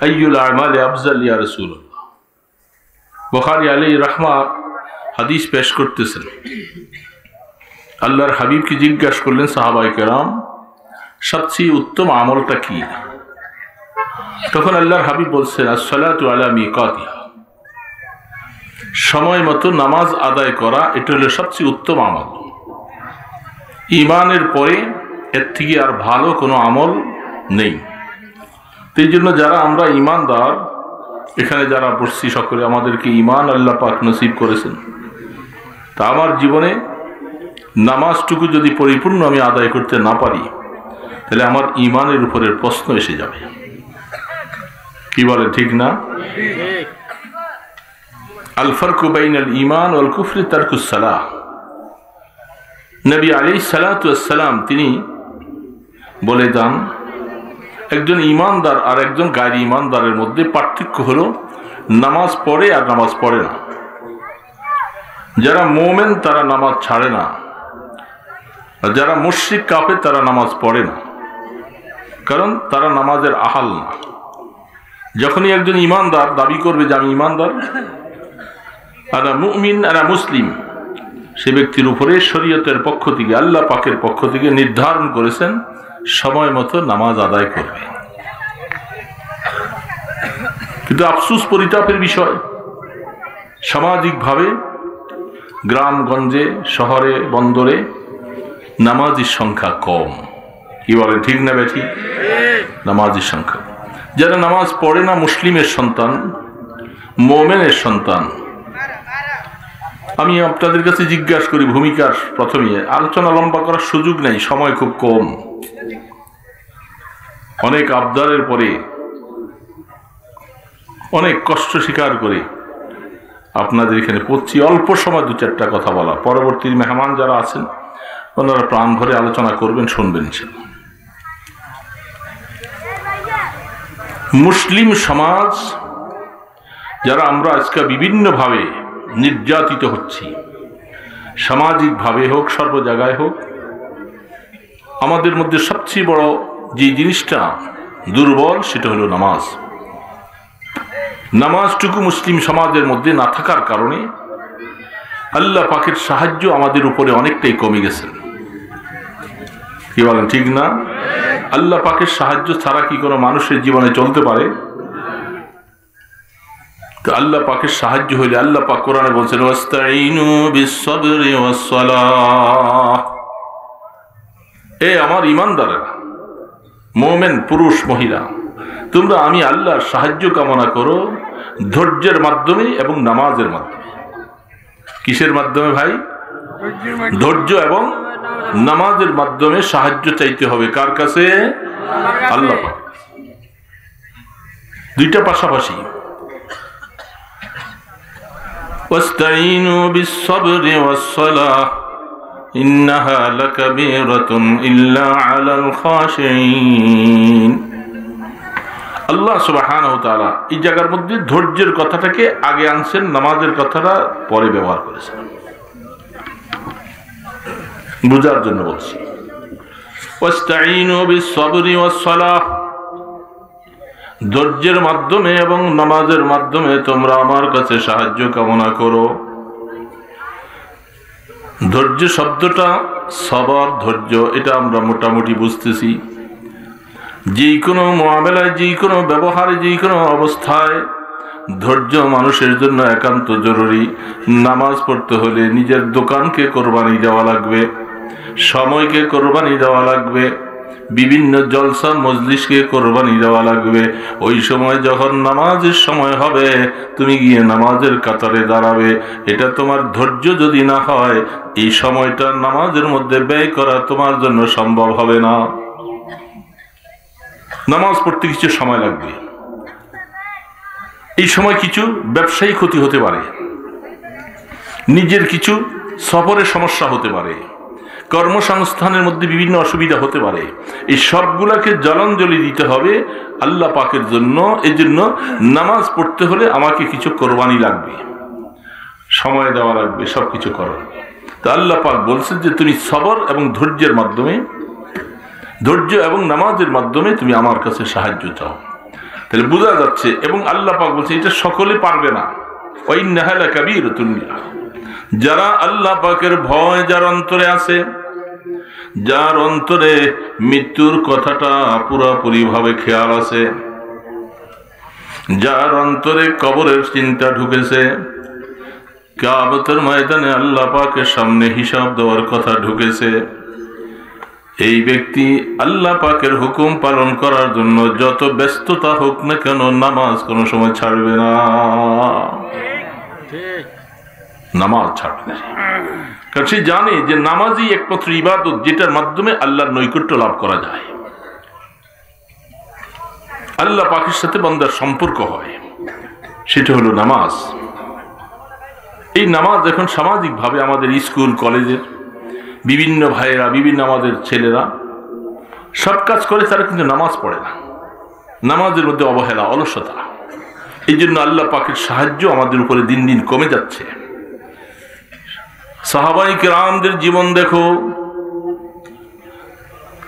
আইয়ুল আমালি আফজাল ইয়া রাসূলুল্লাহ। বুখারী আলাইহি রাহমা হাদিস পেশ করতেছেন, আল্লাহর হাবিবকে জিজ্ঞাসা করলেন সাহাবায়ে কেরাম, সবচেয়ে উত্তম আমলটা কি? তখন আল্লাহর হাবিব বলছেন, আসসালাতু আলা মিকাতিহা, সময় মতো নামাজ আদায় করা, এটা হলো সবচেয়ে উত্তম আমল। ঈমানের পরে এর থেকে আর ভালো কোনো আমল নেই। এই জন্য যারা আমরা ঈমানদার, এখানে যারা বসছি সকলে আমাদেরকে ঈমান আল্লাহ পাক নসিব করেছেন। তা আমার জীবনে নামাজটুকু যদি পরিপূর্ণ আমি আদায় করতে না পারি, তাহলে আমার ঈমানের উপরের প্রশ্ন এসে যাবে। কি বলে, ঠিক না? আল ফারকু বাইনাল ঈমান ওয়াল কুফরি তারকুস সালাহ। নবী আলাইহিস সালাতু ওয়াস সালাম তিনি বলে যান, একজন ঈমানদার আর একজন গায়র ঈমানদারের মধ্যে পার্থক্য হলো নামাজ পড়ে আর নামাজ পড়ে না। যারা মুমিন তারা নামাজ ছাড়ে না, আর যারা মুশরিক কাফের তারা নামাজ পড়ে না, কারণ তারা নামাজের আহাল না। যখনই একজন ঈমানদার দাবি করবে যে আমি ঈমানদার, আনা মুমিন আনা মুসলিম, সে ব্যক্তির উপরে শরীয়তের পক্ষ থেকে, আল্লাহ পাকের পক্ষ থেকে নির্ধারণ করেছেন সময় মতো নামাজ আদায় করবে। কিন্তু আফসোস, পরিতাপের বিষয়, সামাজিকভাবে গ্রামগঞ্জে, শহরে, বন্দরে নামাজির সংখ্যা কম। কি বলেন, ঠিক না বেঠি? নামাজির সংখ্যা, যারা নামাজ পড়ে না মুসলিমের সন্তান, মুমিনের সন্তান। আমি আপনাদের কাছে জিজ্ঞাসা করি, ভূমিকার প্রথমে আলোচনা লম্বা করার সুযোগ নেই, সময় খুব কম। অনেক আবদারের পরে, অনেক কষ্ট স্বীকার করে আপনাদের এখানে পড়ছি। অল্প সময় দু চারটা কথা বলা, পরবর্তী মেহমান যারা আছেন ওনারা প্রাণ ভরে আলোচনা করবেন, শুনবেন। মুসলিম সমাজ যারা আমরা আজকে বিভিন্নভাবে নির্যাতিত হচ্ছি, সামাজিকভাবে হোক, সর্ব জায়গায় হোক, আমাদের মধ্যে সবচেয়ে বড় যে জিনিসটা দুর্বল সেটা হলো নামাজ। নামাজটুকু মুসলিম সমাজের মধ্যে না থাকার কারণে আল্লাহ পাকের সাহায্য আমাদের উপরে অনেকটাই কমে গেছে। কি বলেন, ঠিক না? আল্লাহ পাকের সাহায্য ছাড়া কি কোনো মানুষের জীবনে চলতে পারে? তো আল্লাহ পাকের সাহায্য হইলে, আল্লাহ পাক কোরআনে বলছেন, ওয়াস্তাঈনু বিস-সাবরি ওয়াস-সালাহ। এ আমার ঈমানদারেরা, মুমিন পুরুষ মহিলা, তোমরা আমি আল্লাহর সাহায্য কামনা করো ধৈর্যের মাধ্যমে এবং নামাজের মাধ্যমে। কিসের মাধ্যমে ভাই? ধৈর্য এবং নামাজের মাধ্যমে সাহায্য চাইতে হবে। কার কাছে? আল্লাহ পাক। দুইটা পাশাপাশি। ওয়াস্তাঈনু বিস-সাবরি ওয়াস-সালাহ ইন্নাহা লাকাবীরাতুন ইল্লা আলাল খাশিঈন। আল্লাহ সুবহানাহু ওয়া তাআলা এই জায়গার মধ্যে ধৈর্যের কথাটাকে আগে আনছেন, নামাজের কথাটা পরে ব্যবহার করেছেন। বুঝার জন্য বলছি। ওয়াস্তাঈনু বিস-সাবরি ওয়াস-সালাহ, ধৈর্যের মাধ্যমে এবং নামাজের মাধ্যমে তোমরা আমার কাছে সাহায্য কামনা করো। ধৈর্য শব্দটা, সবর, ধৈর্য, এটা আমরা মোটামুটি বুঝতেছি। যে কোনো মুআমালায়, যে কোনো ব্যবহারে, যে কোনো অবস্থায় ধৈর্য মানুষের জন্য একান্ত জরুরি। নামাজ পড়তে হলে নিজের দোকানকে কোরবানি দেওয়া লাগবে, সময়কে কোরবানি দেওয়া লাগবে, বিভিন্ন জলসা মজলিসকে কোরবানি দেওয়া লাগবে। ওই সময় যখন নামাজের সময় হবে, তুমি গিয়ে নামাজের কাতারে দাঁড়াবে। এটা তোমার ধৈর্য যদি না হয়, এই সময়টা নামাজের মধ্যে ব্যয় করা তোমার জন্য সম্ভব হবে না। নামাজ পড়তে কিছু সময় লাগবে। এই সময় কিছু ব্যবসায়ী ক্ষতি হতে পারে, নিজের কিছু সফরের সমস্যা হতে পারে, কর্মসংস্থানের মধ্যে বিভিন্ন অসুবিধা হতে পারে। এই সবগুলাকে জলাঞ্জলি দিতে হবে আল্লাহ পাকের জন্য। এই জন্য নামাজ পড়তে হলে আমাকে কিছু কোরবানি লাগবে, সময় দেওয়া লাগবে, সবকিছু করো। তো আল্লাহ পাক বলছেন যে তুমি সবর এবং ধৈর্যের মাধ্যমে, ধৈর্য এবং নামাজের মাধ্যমে তুমি আমার কাছে সাহায্য চাও। তাহলে বোঝা যাচ্ছে, এবং আল্লাহ পাক বলছে এটা সকলে পারবে না। ওয়াইন্নাহা লাকাবীরাতুন, যারা আল্লাহ পাকের ভয় যার অন্তরে আছে, যার অন্তরে মৃত্যুর কথাটা পুরোপুরি ভাবে খেয়াল আছে, যার অন্তরে কবরের চিন্তা ঢুকেছে, কিয়ামতের ময়দানে আল্লাহ পাকের সামনে হিসাব দেওয়ার কথা ঢুকেছে, এই ব্যক্তি আল্লাহ পাকের হুকুম পালন করার জন্য যত ব্যস্ততা হোক না কেন নামাজ কোনো সময় ছাড়বে না, নামাজ ছাড়বে না। কারণ সে জানে যে নামাজই একমাত্র ইবাদত যেটার মাধ্যমে আল্লাহর নৈকট্য লাভ করা যায়, আল্লাহ পাকের সাথে বান্দার সম্পর্ক হয়, সেটা হলো নামাজ। এই নামাজ এখন সামাজিকভাবে আমাদের স্কুল কলেজের বিভিন্ন ভাইয়েরা, বিভিন্ন আমাদের ছেলেরা সব কাজ করে, তারা কিন্তু নামাজ পড়ে না। নামাজের মধ্যে অবহেলা, অলসতা। এই জন্য আল্লাহ পাকের সাহায্য আমাদের উপরে দিন দিন কমে যাচ্ছে। সাহাবায়ে কেরামদের জীবন দেখো,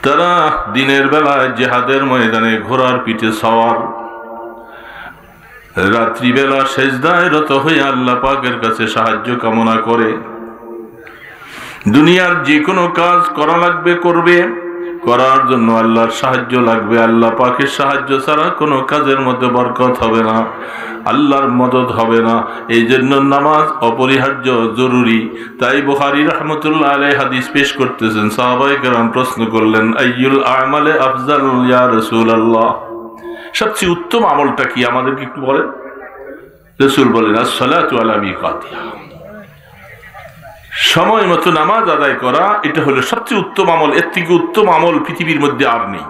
তারা দিনের বেলায় জিহাদের ময়দানে ঘোড়ার পিঠে সওয়ার, রাত্রিবেলা সেজদায় রত হয়ে আল্লাহ পাকের কাছে সাহায্য কামনা করে। দুনিয়ার যে কোনো কাজ করা লাগবে, করবে, করার জন্য আল্লাহর সাহায্য লাগবে। আল্লাহ পাকের সাহায্য ছাড়া কোনো কাজের মধ্যে বরকত হবে না, আল্লাহর মদদ হবে না। এই জন্য নামাজ অপরিহার্য, জরুরি। তাই বুখারী রাহমাতুল্লাহ আলাইহি হাদিস পেশ করতেছেন, সাহাবায়ে কেরাম প্রশ্ন করলেন, আইয়ুল আমালে আফজাল ইয়া রাসূলুল্লাহ, সবচেয়ে উত্তম আমলটা কি, আমাদেরকে একটু বলেন। রাসূল বলেন, আস-সালাতু আলা মিকাতিহা, সময় মতো নামাজ আদায় করা, এটা হলো সবচেয়ে উত্তম আমল। এর থেকে উত্তম আমল পৃথিবীর মধ্যে আর নেই।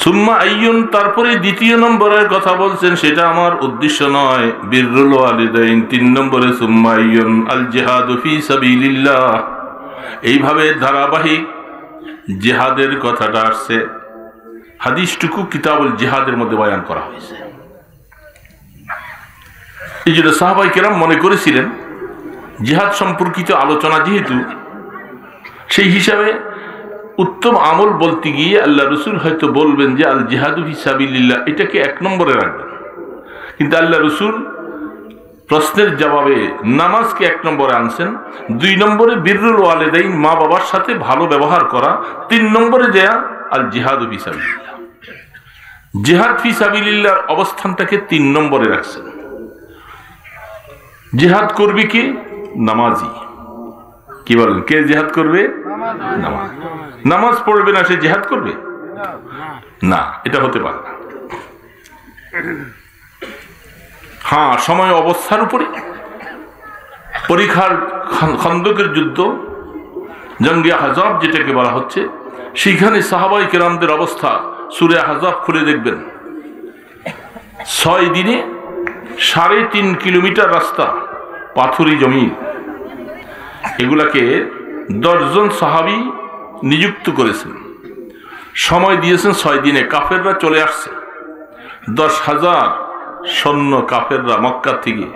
সুম্মা আইয়ুন, তারপরে দ্বিতীয় নম্বরের কথা বলছেন, সেটা আমার উদ্দেশ্য নয়, বিররুল ওয়ালিদাইন। 3 নম্বরে সুম্মা আইয়ুন আল জিহাদু ফি সাবিলিল্লাহ। এইভাবে ধারাবাহিক জিহাদের কথাটা আসছে, হাদিসটুকু কিতাবুল জিহাদের মধ্যে বয়ান করা হয়েছে। এই জন্য সাহাবায়ে কেরাম মনে করেছিলেন জিহাদ সম্পর্কিত আলোচনা যেহেতু, সেই হিসাবে উত্তম আমল বলতে গিয়ে আল্লাহ রসুল হয়তো বলবেন যে আল জিহাদু ফি সাবিলিল্লাহ, এটাকে 1 নম্বরে রাখবেন। কিন্তু আল্লাহ রসুল প্রশ্নের জবাবে নামাজকে 1 নম্বরে আনছেন, 2 নম্বরে বিররুল ওয়ালিদাইন, মা বাবার সাথে ভালো ব্যবহার করা, 3 নম্বরে দেয়া আল জিহাদু ফি সাবিলিল্লাহ। জিহাদ ফি সাবিলিল্লাহর অবস্থানটাকে 3 নম্বরে রাখছেন। জিহাদ করবে কি? নামাজি। কি বলেন, কে জিহাদ করবে? নামাজ। নামাজ পড়বে না, সে জিহাদ করবে না, এটা হতে পারে না। হ্যাঁ, সময় অবস্থার উপরে, পরীক্ষার খন্দকের যুদ্ধ, জঙ্গে আহজাব যেটাকে বলা হচ্ছে, সেখানে সাহাবায়ে কেরামদের অবস্থা সূরা আহজাব খুলে দেখবেন। 6 দিনে 3.5 কিলোমিটার রাস্তা, পাথুরি জমি, এগুলাকে 10 জন সাহাবী নিযুক্ত করেছেন, সময় দিয়েছেন 6 দিনে। কাফেররা চলে আসছে, 10,000 সৈন্য কাফেররা মক্কা থেকে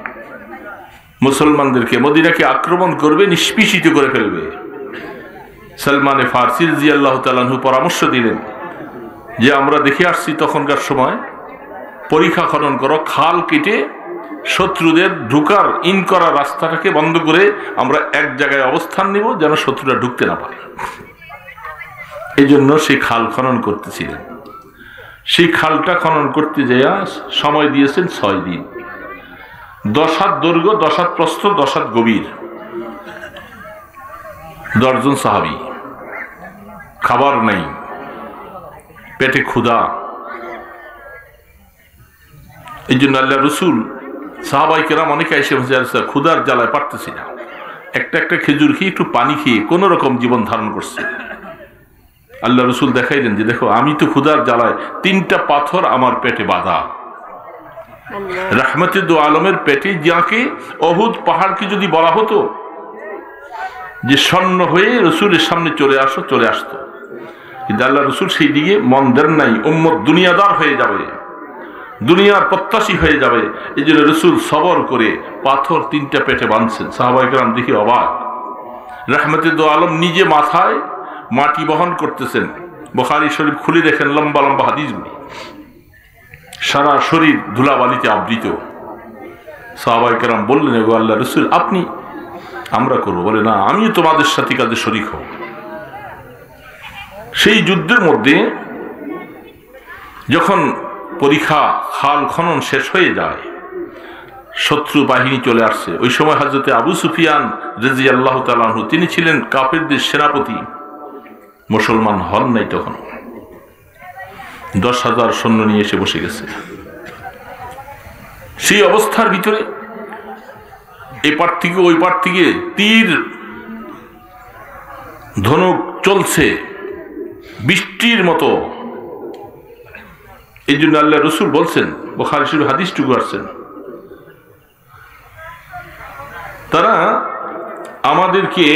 মুসলমানদেরকে, মদিনাকে আক্রমণ করবে, নিষ্পেষিত করে ফেলবে। সালমানে ফারসি রাদিয়াল্লাহু তাআলা আনহু পরামর্শ দিলেন যে আমরা দেখে আসছি তখনকার সময়, পরীক্ষা খনন করো, খাল কেটে শত্রুদের ঢুকার ইন করা রাস্তাটাকে বন্ধ করে আমরা এক জায়গায় অবস্থান নিব, যেন শত্রুরা ঢুকতে না পারে। এই জন্য সেই খাল খনন করতেছিলেন। সেই খালটা খনন করতে যাইয়া সময় দিয়েছেন 6 দিন। 10 হাত দৈর্ঘ্য, 10 হাত প্রস্থ, 10 হাত গভীর। 10 জন সাহাবী, খাবার নাই, পেটে ক্ষুধা। এই জন্য আল্লাহ রসুল, সাহাবায়ে কেরাম অনেকে এসে ক্ষুধার জ্বালায় পারতেছি না, একটা খেজুর খেয়ে, একটু পানি খেয়ে কোন রকম জীবন ধারণ করছে। আল্লাহ রসুল দেখাইলেন যে দেখো, আমি তো ক্ষুধার জ্বালায় 3টা পাথর আমার পেটে বাঁধা। রাহমাতে দু আলমের পেটে, যাকে অহুদ পাহাড়কে যদি বলা হতো যে স্বর্ণ হয়ে রসুলের সামনে চলে আসো, চলে আসতো। কিন্তু আল্লাহ রসুল সেই দিকে মন দেন নাই। উম্মত দুনিয়াদার হয়ে যাবে, দুনিয়ার প্রত্যাশী হয়ে যাবে, এই জন্য রসুল সবর করে পাথর 3টা পেটে বাঁধছেন। সাহাবায়ে কেরাম দেখে অবাক। রাহমাতে দু আলম নিজে মাথায় মাটি বহন করতেছেন, বুখারী শরীফ খুলে দেখেন, লম্বা লম্বা হাদিসগুলি, সারা শরীর ধুলাবালিতে আবৃত। সাহাবায়ে কেরাম বললেন, ওগো আল্লাহর রাসূল, আপনি? আমরা করব? বলে, না, আমিও তোমাদের সাথে কাজে শরীক হব। সেই যুদ্ধের মধ্যে যখন পরীক্ষা খাল খনন শেষ হয়ে যায়, শত্রু বাহিনী চলে আসছে, ওই সময় হযরতে আবু সুফিয়ান রাদিয়াল্লাহু তাআলা আনহু, তিনি ছিলেন কাফেরদের সেনাপতি, মুসলমান হন নাই তখন। 10,000 সৈন্য নিয়ে এসে বসে গেছে। সেই অবস্থার ভিতরে এই পার থেকে ওই পার থেকে তীর ধনুক চলছে বৃষ্টির মতো। এই জন্য আল্লাহ রাসূল বলছেন, বুখারী শরীফ হাদিসটুকু আসছেন, তারা আমাদেরকে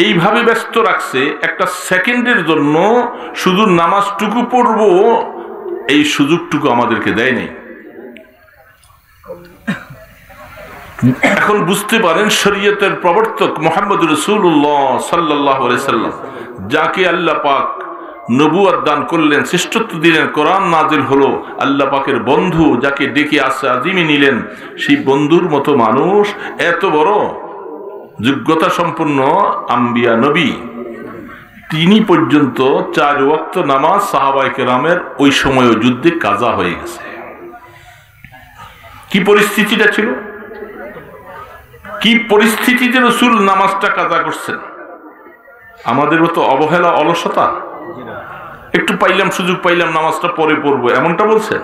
এইভাবে ব্যস্ত রাখছে, একটা সেকেন্ডের জন্য শুধু নামাজটুকু পড়ব এই সুযোগটুকু আমাদেরকে দেয় নাই। এখন বুঝতে পারেন, শরীয়তের প্রবর্তক মুহাম্মদ রাসূলুল্লাহ সাল্লাল্লাহু আলাইহি সাল্লাম, যাকে আল্লাহ পাক নবুয়ত দান করলেন, শ্রেষ্ঠত্ব দিলেন, কোরআন নাজিল হলো, আল্লাহ পাকের বন্ধু, যাকে ডেকে আসে আজিমে নিলেন, সেই বন্ধুর মতো মানুষ, এত বড় যোগ্যতা সম্পন্ন আম্বিয়া নবী, তিনি পর্যন্ত 4 ওয়াক্ত নামাজ সাহাবায়ে কেরামের ওই সময় যুদ্ধে কাজা হয়ে গেছে। কি পরিস্থিতিটা ছিল, কি পরিস্থিতিতে রাসূল নামাজটা কাজা করছেন? আমাদের মতো অবহেলা, অলসতা, একটু পাইলাম, সুযোগ পাইলাম, নামাজটা পরে পড়বো, এমনটা বলছেন?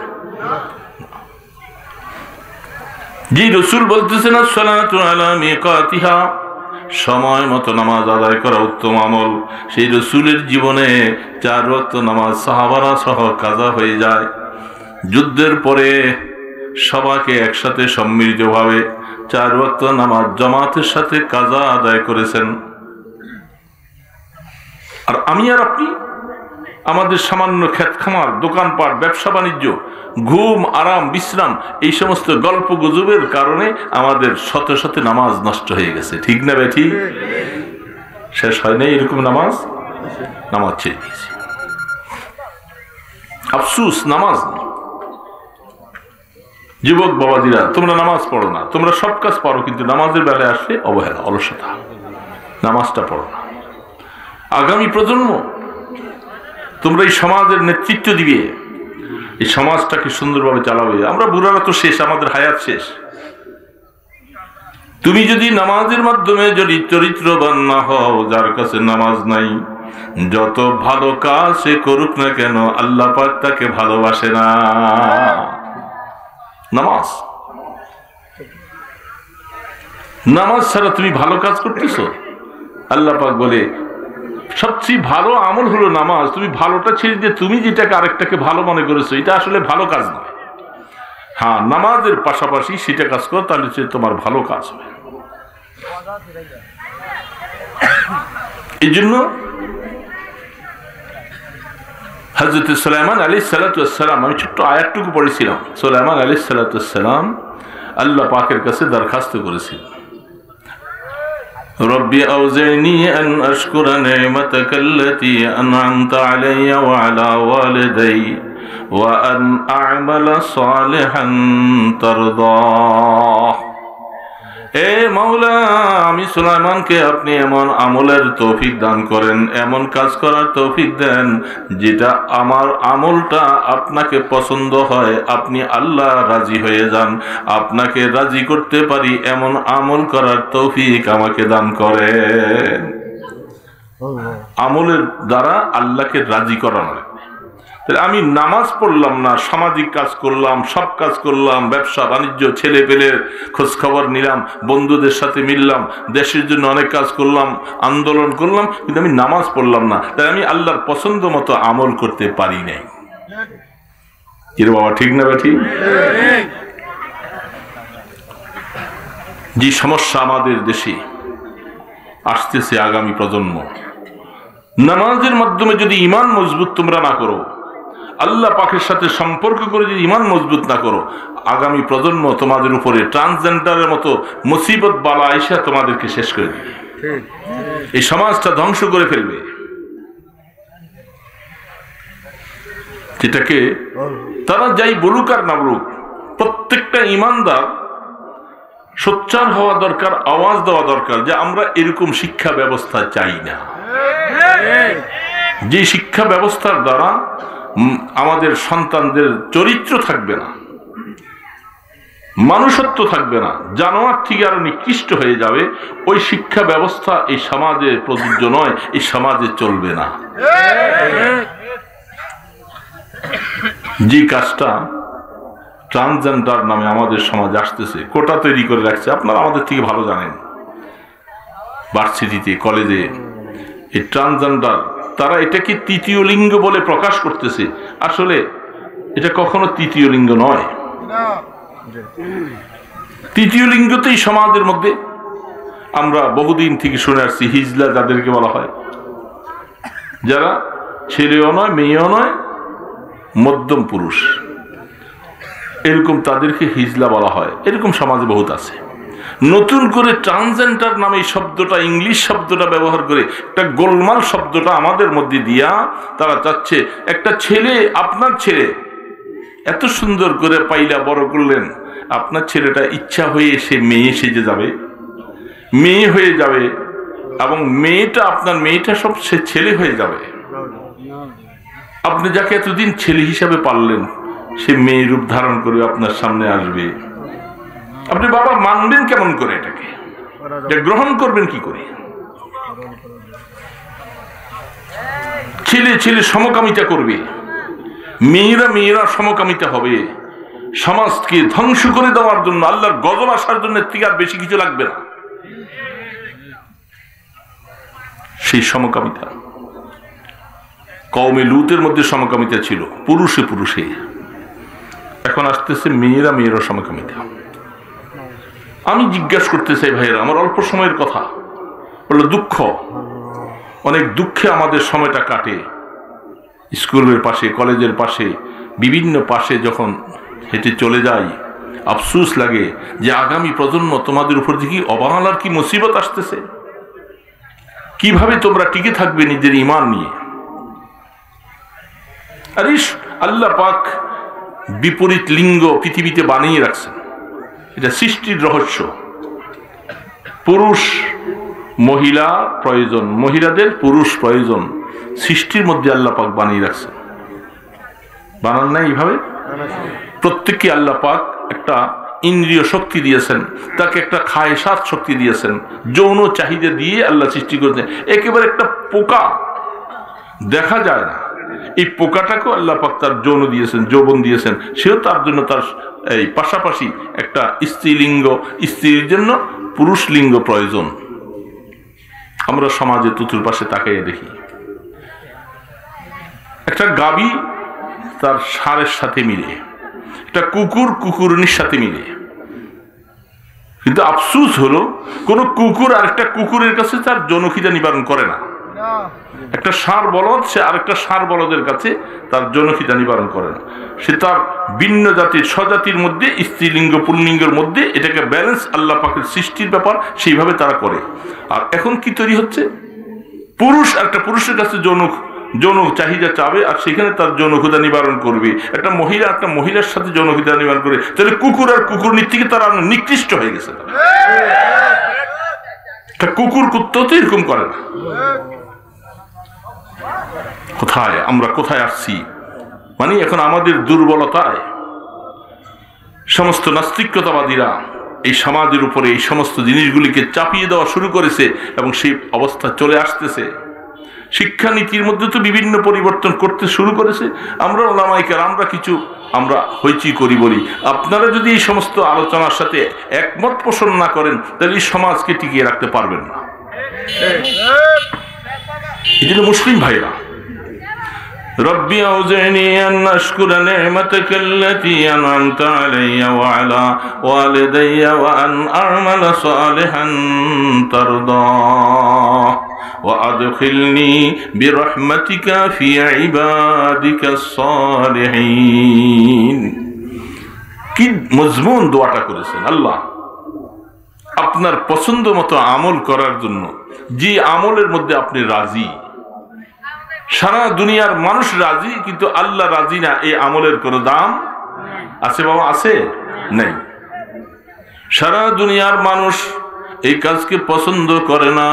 জি, রাসূল বলতেছেন, আসসালাতু আলা মিকাতিহা, সময় মতো নামাজ আদায় করা উত্তম আমল। সেই রাসূলের জীবনে 4 ওয়াক্ত নামাজ সাহাবারা সহ কাজা হয়ে যায়। যুদ্ধের পরে সবাইকে একসাথে সম্মিলিতভাবে 4 ওয়াক্ত নামাজ জামাতের সাথে কাজা আদায় করেছেন। আর আমি আর আপনি আমাদের সামান্য ক্ষেত খামার, দোকানপাট, ব্যবসা বাণিজ্য, ঘুম, আরাম, বিশ্রাম, এই সমস্ত গল্প গুজবের কারণে আমাদের শত শত নামাজ নষ্ট হয়ে গেছে। ঠিক না বেঠি? শেষ হয় নাই এরকম নামাজ ছেড়ে দিয়েছি। আফসুস, নামাজ নেই। যুবক বাবাজিরা, তোমরা নামাজ পড়ো না, তোমরা সব কাজ পারো, কিন্তু নামাজের বেলায় আসলে অবহেলা, অলসতা, নামাজটা পড়ো না। আগামী প্রজন্ম তোমরা এই সমাজের নেতৃত্ব দিবে, এই সমাজটাকে সুন্দরভাবে চালাবে। আমরা বুড়ারা তো শেষ, আমাদের হায়াত শেষ। তুমি যদি নামাজের মাধ্যমে যদি চরিত্রবান না হও, যার কাছে নামাজ নাই, যত ভালো কাজ সে করুক না কেন, আল্লাহ পাক তাকে ভালোবাসে না। নামাজ ছাড়া তুমি ভালো কাজ করতেছো, আল্লাহ পাক বলে সবচেয়ে ভালো আমল হলো নামাজ। তুমি ভালোটা ছেড়ে দিয়ে তুমি যেটাকে আরেকটাকে ভালো মনে করেছো, এটা আসলে ভালো কাজ নয়। হ্যাঁ, নামাজের পাশাপাশি সেটা কাজ করো, তাহলে সে তোমার ভালো কাজ হবে। এই জন্য হযরত সুলাইমান আলাইহিস সালাতু ওয়াস সালাম, আমি ছোট্ট আয়াতটুকু পড়েছিলাম, সুলাইমান আলাইহিস সালাতু ওয়াস সালাম আল্লাহ পাকের কাছে দরখাস্ত করেছিলেন, রব্বি আউজি'নি আন আশকুরা নি'মাতাকাল্লাতী আন'আমতা আলাইয়া ওয়া আলা ওয়ালিদাইয়া ওয়া আন আ'মালা সালিহান তারদাহ। এ মাওলা, আমি সুলাইমানকে আপনি এমন আমলের তৌফিক দান করেন, এমন কাজ করার তৌফিক দেন যেটা আমার আমলটা আপনাকে পছন্দ হয়, আপনি আল্লাহ রাজি হয়ে যান, আপনাকে রাজি করতে পারি এমন আমল করার তৌফিক আমাকে দান করেন। আমলের দ্বারা আল্লাহকে রাজি করানো। আমি নামাজ পড়লাম না, সামাজিক কাজ করলাম, সব কাজ করলাম, ব্যবসা বাণিজ্য, ছেলে পেলের খোঁজ খবর নিলাম, বন্ধুদের সাথে মিললাম, দেশের জন্য অনেক কাজ করলাম, আন্দোলন করলাম, কিন্তু আমি নামাজ পড়লাম না, তাই আমি আল্লাহর পছন্দ মতো আমল করতে পারি নাই। কি রে বাবা, ঠিক না বেঠি? যে সমস্যা আমাদের দেশে আসতেছে, আগামী প্রজন্ম, নামাজের মাধ্যমে যদি ঈমান মজবুত তোমরা না করো, আল্লাহ পাকের সাথে সম্পর্ক করে যদি ঈমান মজবুত না করো, আগামী প্রজন্ম তোমাদের উপরে ট্রান্সজেন্ডারের মতো মুসিবত বালা আইসা তোমাদেরকে শেষ করে দেবে, এই সমাজটা ধ্বংস করে ফেলবে। যেটাকে তারা যাই বলুক আর না বলুক, প্রত্যেকটা ইমানদার সোচ্চার হওয়া দরকার, আওয়াজ দেওয়া দরকার যে আমরা এরকম শিক্ষা ব্যবস্থা চাই না। যে শিক্ষা ব্যবস্থার দ্বারা আমাদের সন্তানদের চরিত্র থাকবে না, মানুষত্ব থাকবে না, জানোয়ার থেকে আরো নিকৃষ্ট হয়ে যাবে, ওই শিক্ষা ব্যবস্থা এই সমাজে প্রযোজ্য নয়, এই সমাজে চলবে না। যে কাজটা ট্রান্সজেন্ডার নামে আমাদের সমাজ আসতেছে, কোটা তৈরি করে রাখছে, আপনারা আমাদের থেকে ভালো জানেন, ভার্সিটিতে কলেজে এই ট্রান্সজেন্ডার তারা এটাকে তৃতীয় লিঙ্গ বলে প্রকাশ করতেছে। আসলে এটা কখনো তৃতীয় লিঙ্গ নয়। তৃতীয় লিঙ্গ তো এই সমাজের মধ্যে আমরা বহুদিন থেকে শুনে আসছি, হিজলা যাদেরকে বলা হয়, যারা ছেলেও নয় মেয়েও নয়, মধ্যম পুরুষ, এরকম তাদেরকে হিজলা বলা হয়। এরকম সমাজে বহুত আছে। নতুন করে ট্রান্সজেন্ডার নামে এই শব্দটা, ইংলিশ শব্দটা ব্যবহার করে একটা গোলমাল শব্দটা আমাদের মধ্যে দিয়া তারা চাচ্ছে একটা ছেলে, আপনার ছেলে এত সুন্দর করে পাইলা বড় করলেন, আপনার ছেলেটা ইচ্ছা হয়ে সে মেয়ে সেজে যাবে, মেয়ে হয়ে যাবে, এবং মেয়েটা আপনার মেয়েটা সব সে ছেলে হয়ে যাবে। আপনি যাকে এতদিন ছেলে হিসাবে পাললেন সে মেয়ে রূপ ধারণ করে আপনার সামনে আসবে। আপনি বাবা মানবেন কেমন করে? এটাকে গ্রহণ করবেন কি করে? ছেলে ছেলে সমকামিতা করবে, মেয়েরা মেয়েরা সমকামিতা হবে। সমাজকে ধ্বংস করে দেওয়ার জন্য, আল্লাহর গজব আসার জন্য থেকে আর বেশি কিছু লাগবে না। সেই সমকামিতা কওমে লুতের মধ্যে সমকামিতা ছিল, পুরুষে পুরুষে। এখন আসতেছে মেয়েরা মেয়েরা সমকামিতা। আমি জিজ্ঞাসা করতে চাই ভাইয়েরা, আমার অল্প সময়ের কথা বললো, দুঃখ, অনেক দুঃখে আমাদের সময়টা কাটে। স্কুলের পাশে, কলেজের পাশে, বিভিন্ন পাশে যখন হেঁটে চলে যাই, আফসোস লাগে যে আগামী প্রজন্ম তোমাদের উপর দিকে অবহেলার কি মুসিবত আসতেছে। কিভাবে তোমরা টিকে থাকবে নিজের ঈমান নিয়ে? আরে আল্লাহ পাক বিপরীত লিঙ্গ পৃথিবীতে বানিয়ে রাখছেন, এটা সৃষ্টির রহস্য। পুরুষ মহিলা প্রয়োজন, মহিলাদের পুরুষ প্রয়োজন, সৃষ্টির মধ্যে আল্লাহ পাক বানিয়ে রাখছেন। বানান নাই এইভাবে? প্রত্যেককে আল্লাহ পাক একটা ইন্দ্রিয় শক্তি দিয়েছেন, তাকে একটা খায়সাত শক্তি দিয়েছেন, যৌন চাহিদা দিয়ে আল্লাহ সৃষ্টি করেছেন। একেবারে একটা পোকা দেখা যায় না, এই পোকাটাকেও আল্লাহ পাক তার যৌন দিয়েছেন, যৌবন দিয়েছেন, সেও তার জন্য তার এই পাশাপাশি একটা স্ত্রীলিঙ্গ, স্ত্রীর জন্য পুরুষ লিঙ্গ প্রয়োজন। আমরা সমাজে চতুর্পাশে তাকাইয়ে দেখি, একটা গাভী তার ষাঁড়ের সাথে মিলে, একটা কুকুর কুকুরনির সাথে মিলে। কিন্তু আফসোস হলো কোন কুকুর আরেকটা কুকুরের কাছে তার যৌনখিদা নিবারণ করে না। একটা ষাঁড় বলদ সে আরেকটা ষাঁড় বলদের কাছে তার যৌনখিদা নিবারণ করে না। সে তার ভিন্ন জাতির স্বজাতির মধ্যে, স্ত্রীলিঙ্গ পুল্লিঙ্গের মধ্যে এটাকে ব্যালেন্স আল্লাহ পাকের সৃষ্টির ব্যাপার, সেইভাবে তারা করে। আর এখন কি তৈরি হচ্ছে, পুরুষ একটা পুরুষের কাছে যৌন চাহিদা চাবে আর সেখানে তার যৌনখিদা নিবারণ করবে। একটা মহিলা একটা মহিলার সাথে যৌনখিদা নিবারণ করে, তাহলে কুকুর আর কুকুরনির থেকে তারা নিকৃষ্ট হয়ে গেছে। কুকুর কুত্তা তো এরকম করে না। কোথায় আমরা কোথায় আসছি? মানে এখন আমাদের দুর্বলতায় সমস্ত নাস্তিকতাবাদীরা এই সমাজের উপরে এই সমস্ত জিনিসগুলিকে চাপিয়ে দেওয়া শুরু করেছে এবং সেই অবস্থা চলে আসতেছে। শিক্ষানীতির মধ্যে তো বিভিন্ন পরিবর্তন করতে শুরু করেছে। আমরা ওলামায়ে কেরামরা কিছু আমরা হইচই করি বলি, আপনারা যদি এই সমস্ত আলোচনার সাথে একমত পোষণ না করেন তাহলে এই সমাজকে টিকিয়ে রাখতে পারবেন না। এই জন্য মুসলিম ভাইরা, রব্বি আউজিনি আন আশকুরা নি'মাতাকাল্লাতী আন'আমতা আলাইয়া ওয়া আলা ওয়ালিদাইয়া ওয়া আন আ'মালা সালিহান তারদাহ ওয়া আদখিলনি বিরহমাতিকা ফি ইবাদিকাস সালিহিন। কি মজমুন দোয়াটা করেছেন আল্লাহ, আপনার পছন্দ মতো আমল করার জন্য, যে আমলের মধ্যে আপনি রাজি, সারা দুনিয়ার মানুষ রাজি, কিন্তু আল্লাহ রাজি না, এই আমলের কোনো দাম আছে বাবা? আছে? নাই। সারা দুনিয়ার মানুষ এই কাজকে পছন্দ করে না,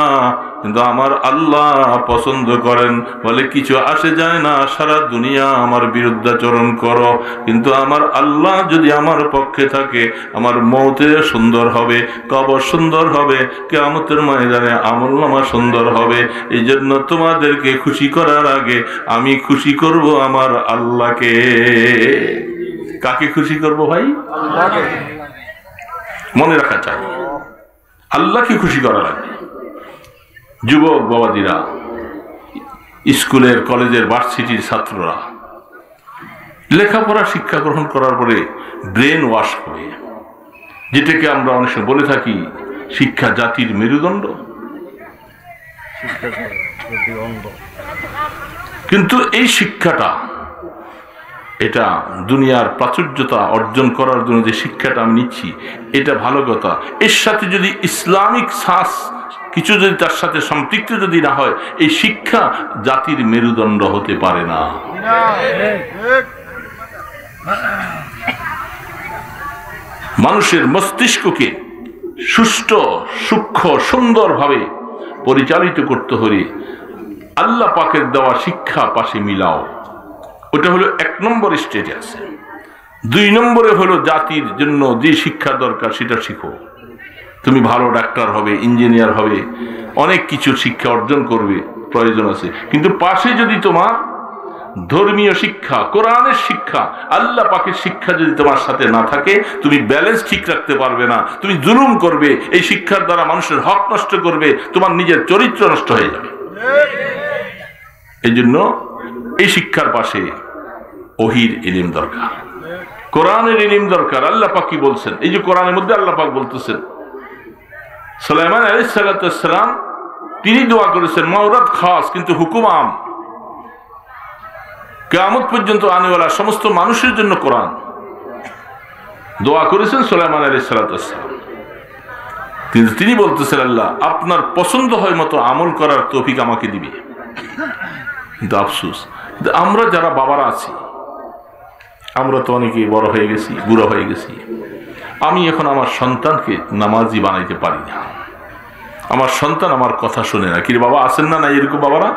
কিন্তু আমার আল্লাহ পছন্দ করেন। বলে কিছু আসে যায় না, সারা দুনিয়া আমার বিরুদ্ধাচরণ করো, কিন্তু আমার আল্লাহ যদি আমার পক্ষে থাকে, আমার মৌতে সুন্দর হবে, কবর সুন্দর হবে, কিয়ামতের ময়দানে আমলনামা সুন্দর হবে। এই জন্য তোমাদেরকে খুশি করার আগে আমি খুশি করব আমার আল্লাহকে। কাকে খুশি করব ভাই? মনে রাখা চাই, আল্লাহকে খুশি করা লাগে। যুবক বাবাজিরা, স্কুলের কলেজের ভার্সিটির ছাত্ররা লেখাপড়া শিক্ষা গ্রহণ করার পরে ব্রেন ওয়াশ হবে, যেটাকে আমরা অনেক সময় বলে থাকি শিক্ষা জাতির মেরুদণ্ড। কিন্তু এই শিক্ষাটা, এটা দুনিয়ার প্রাচুর্যতা অর্জন করার জন্য যে শিক্ষাটা আমি নিচ্ছি, এটা ভালো কথা। এর সাথে যদি ইসলামিক শ্বাস কিছু যদি তার সাথে সম্পৃক্ত যদি না হয়, এই শিক্ষা জাতির মেরুদণ্ড হতে পারে না। মানুষের মস্তিষ্ককে সুষ্ঠু, সূক্ষ্ম, সুন্দরভাবে পরিচালিত করতে হলে আল্লাহ পাকের দেওয়া শিক্ষা পাশে মিলাও। ওটা হলো 1 নম্বর স্টেজে আছে। 2 নম্বরে হলো জাতির জন্য যে শিক্ষা দরকার সেটা শিখো। তুমি ভালো ডাক্তার হবে, ইঞ্জিনিয়ার হবে, অনেক কিছু শিক্ষা অর্জন করবে, প্রয়োজন আছে। কিন্তু পাশে যদি তোমার ধর্মীয় শিক্ষা, কোরআনের শিক্ষা, আল্লাহ পাকের শিক্ষা যদি তোমার সাথে না থাকে, তুমি ব্যালেন্স ঠিক রাখতে পারবে না। তুমি জুলুম করবে, এই শিক্ষার দ্বারা মানুষের হক নষ্ট করবে, তোমার নিজের চরিত্র নষ্ট হয়ে যাবে। এই জন্য এই শিক্ষার পাশে ওহির ইলম দরকার, কোরআনের ইলম দরকার। আল্লাহ পাক কি বলছেন? এই যে কোরআনের মধ্যে আল্লাহ পাক বলতেছেন, সুলাইমান আলাইহিস সালাম তিনি দোয়া করেছেন মাওরাত খাস, কিন্তু হুকুম আম, কিয়ামত পর্যন্ত আনেওয়ালা সমস্ত মানুষের জন্য কোরআন দোয়া করেছেন সুলাইমান আলাইহিস সালাম। কিন্তু তিনি বলতেছেন আল্লাহ আপনার পছন্দ হয় মতো আমল করার তৌফিক আমাকে দিবে। কিন্তু আফসোস, আমরা যারা বাবারা আছি, আমরা তো অনেকে বড় হয়ে গেছি, বুড়ো হয়ে গেছি। আমি এখন আমার সন্তানকে নামাজি বানাইতে পারি না। আমার সন্তান আমার কথা শুনে না। কি বাবা আছেন না? না এরকম বাবারা?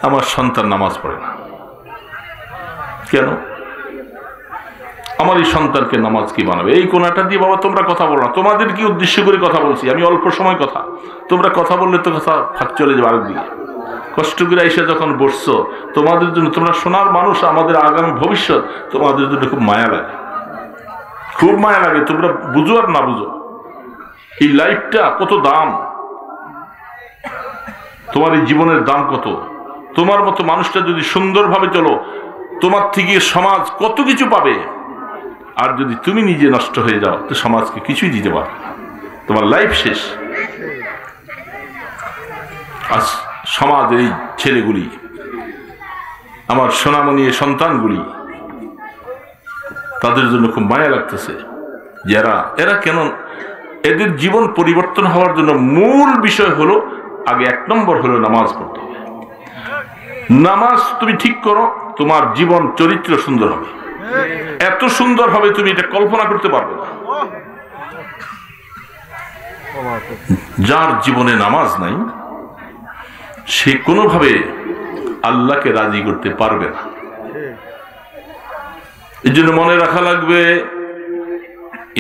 আমার সন্তান নামাজ পড়ে না কেন? আমার এই সন্তানকে নামাজ কি বানাবে? এই কোনাটা দিয়ে বাবা তোমরা কথা বলো না। তোমাদের কি উদ্দেশ্য করে কথা বলছি? আমি অল্প সময় কথা, তোমরা কথা বললে তো কথা ফাঁক চলে যাবে আরেকদিকে। কষ্ট করে এসে যখন বসছো, তোমাদের জন্য, তোমরা সোনার মানুষ, আমাদের আগামী ভবিষ্যৎ, তোমাদের জন্য খুব মায়া লাগে, খুব মায়া লাগে। তোমরা বুঝো আর না বুঝো, এই লাইফটা কত দাম, তোমার এই জীবনের দাম কত। তোমার মতো মানুষটা যদি সুন্দরভাবে চলো, তোমার থেকে সমাজ কত কিছু পাবে। আর যদি তুমি নিজে নষ্ট হয়ে যাও, তো সমাজকে কিছুই দিতে পারবে না, তোমার লাইফ শেষ। আজ সমাজের এই ছেলেগুলি, আমার সোনামণি সন্তানগুলি, তাদের জন্য খুব মায়া লাগতেছে। এরা কেন, এদের জীবন পরিবর্তন হওয়ার জন্য মূল বিষয় হলো, আগে 1 নম্বর হলো নামাজ পড়তে হবে। নামাজ তুমি ঠিক করো, তোমার জীবন চরিত্র সুন্দর হবে। এত সুন্দর হবে তুমি এটা কল্পনা করতে পারবে না। যার জীবনে নামাজ নাই, সে কোনোভাবে আল্লাহকে রাজি করতে পারবে না। এই জন্য মনে রাখা লাগবে,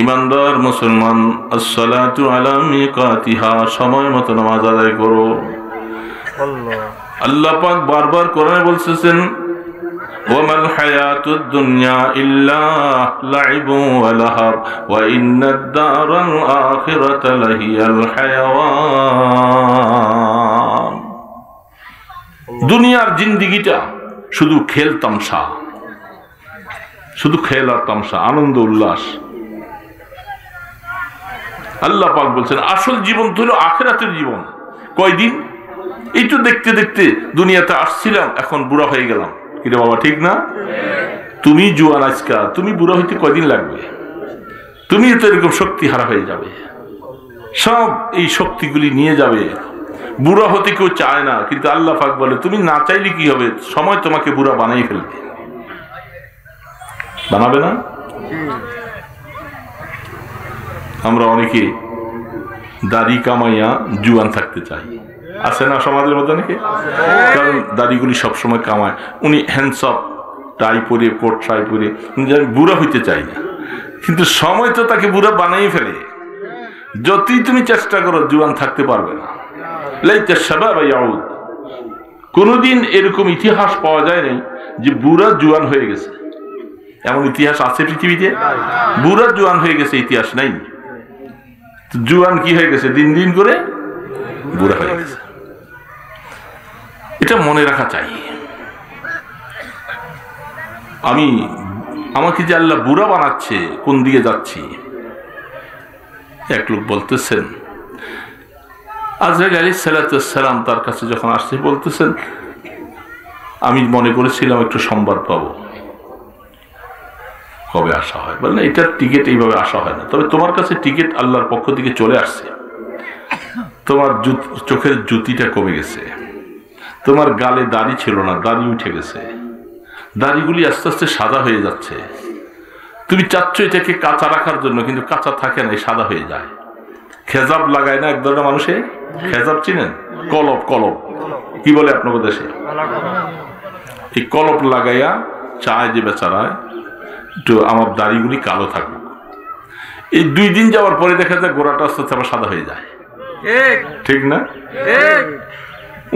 ইমানদার মুসলমান, আসসালাতু আলা মিকাতিহা, সময় মতো নামাজ আদায় করো। আল্লাহ পাক বারবার কোরআনে বলতেছেন, ওয়ামাল হায়াতুদ দুনিয়া ইল্লা লাইবু ওয়া লাহাব ওয়া ইন্নাদ দারাল আখিরাতা লাহিয়াল হায়াওয়ান। দুনিয়ার জিন্দেগিটা শুধু খেল তামসা, শুধু খেল আর তামসা, আনন্দ উল্লাস। আল্লাহ পাক বলছেন আসল জীবন তো হলো আখিরাতের জীবন। কয়দিন? এই তো দেখতে দেখতে দুনিয়াতে আসছিলাম, এখন বুড়া হয়ে গেলাম। কিরে বাবা, ঠিক না? তুমি জুয়ান আজকা, তুমি বুড়া হইতে কয়দিন লাগবে? তুমি তো এরকম শক্তি হারা হয়ে যাবে। সব এই শক্তিগুলি নিয়ে যাবে, বুড়া হতে কেউ চায় না, কিন্তু আল্লাহ পাক বলে তুমি না চাইলে কি হবে, সময় তোমাকে বুড়া বানাই ফেলবে। বানাবে না? আমরা অনেকে দাড়ি কামাইয়া জুয়ান থাকতে চাই, আছে না সমাজের মধ্যে অনেকে? কারণ দাড়িগুলি সবসময় কামায়, উনি হ্যান্ডসঅপ টাই পরে কোট টাই পরে বুড়া হইতে চাই না, কিন্তু সময় তো তাকে বুড়া বানাই ফেলে। যতই তুমি চেষ্টা করো জুয়ান থাকতে পারবে না। লাইতা শাবাব ইয়াউদ, কোনদিন এরকম ইতিহাস পাওয়া যায় নাই যে বুড়া জুয়ান হয়ে গেছে। এমন ইতিহাস আছে পৃথিবীতে? বুড়া জুয়ান হয়ে গেছে ইতিহাস নাই। জুয়ান কি হয়ে গেছে? দিন দিন করে বুড়া হয়ে গেছে। এটা মনে রাখা চাই। আমাকে যে আল্লাহ বুড়া বানাচ্ছে, কোন দিকে যাচ্ছি? এক লোক বলতেছেন, আজরাইল আলাইহিস সালাম তার কাছে যখন আসছে বলতেছেন, আমি মনে করেছিলাম একটু সংবাদ পাবো, কবে আসা হয়? বলেন এটার টিকিট এইভাবে আসা হয় না, তবে তোমার কাছে টিকিট আল্লাহর পক্ষ থেকে চলে আসছে। তোমার চোখের জ্যোতিটা কমে গেছে, তোমার গালে দাড়ি ছিল না, দাড়ি উঠে গেছে, দাড়িগুলি আস্তে আস্তে সাদা হয়ে যাচ্ছে। তুমি চাচ্ছ এটাকে কাঁচা রাখার জন্য, কিন্তু কাঁচা থাকে না, সাদা হয়ে যায়। খেজাব লাগায় না এক ধরনের মানুষে? খেজাব চিনেন? কলপ, কলপ কি বলে আপনার দেশে? এই কলপ লাগাইয়া চায় যে বেচারায় একটু আমার দাড়িগুলি কালো থাকুক। এই 2 দিন যাওয়ার পরে দেখা যায় গোড়াটা আস্তে আস্তে আবার সাদা হয়ে যায়, ঠিক না?